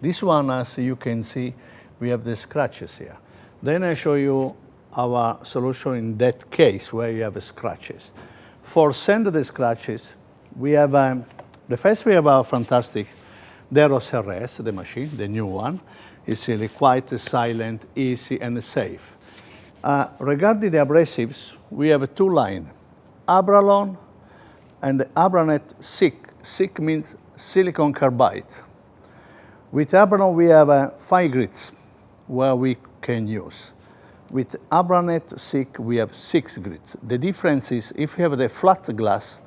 This one, as you can see, we have the scratches here. Then I show you our solution in that case where you have scratches. For send the scratches, we have the first we have our fantastic POLAROS RS, the machine, the new one. It's really quite silent, easy, and safe. Regarding the abrasives, we have two lines, Abralon and Abranet SICK. SICK means silicon carbide. With Abralon, we have 5 grits where we can use. With Abranet SICK, we have 6 grits. The difference is if you have the flat glass,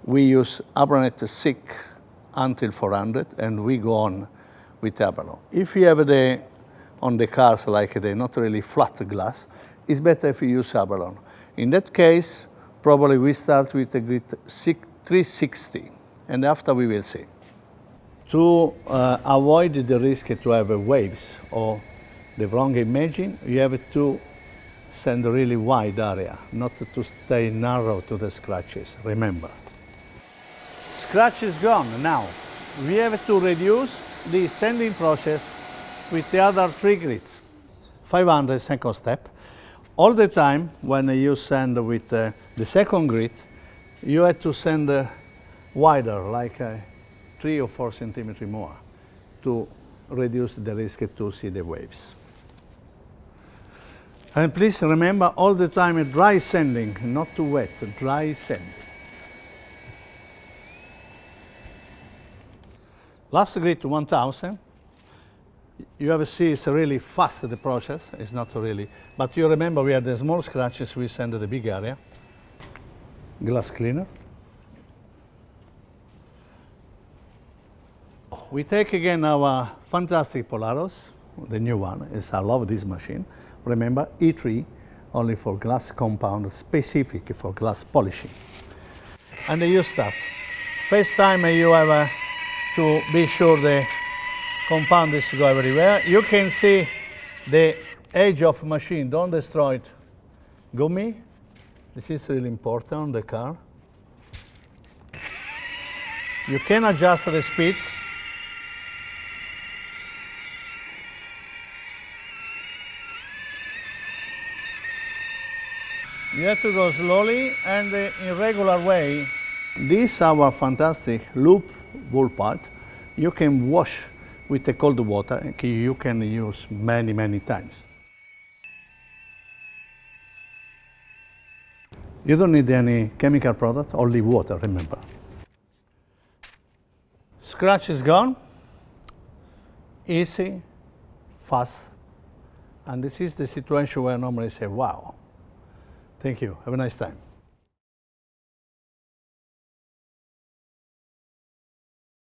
we use Abranet SICK until 400, and we go on with Abralon. If you have the, on the cars like the not really flat glass, it's better if you use Abralon. In that case, probably we start with the grit 360, and after we will see. To avoid the risk to have waves or the wrong imaging, you have to send a really wide area, not to stay narrow to the scratches, remember. Scratch is gone. Now, we have to reduce the sending process with the other 3 grits. 500, second step. All the time, when you send with the second grit, you have to send wider, like 3 or 4 centimeters more, to reduce the risk to see the waves. And please remember all the time dry sanding, not too wet, dry sanding. Last grit 1000. You have to see it's really fast the process, it's not really, but you remember we had the small scratches, we send the big area. Glass cleaner. We take again our fantastic POLAROS, the new one, I love this machine. Remember, E3, only for glass compound, specific for glass polishing. And you start. First time you have to be sure the compound is go everywhere. You can see the edge of machine, don't destroy it. Gummy, this is really important on the car. You can adjust the speed. You have to go slowly and in regular way. This our fantastic loop wool part. You can wash with the cold water and you can use many, many times. You don't need any chemical product, only water, remember. Scratch is gone. Easy, fast. And this is the situation where I normally say, wow. Thank you. Have a nice time.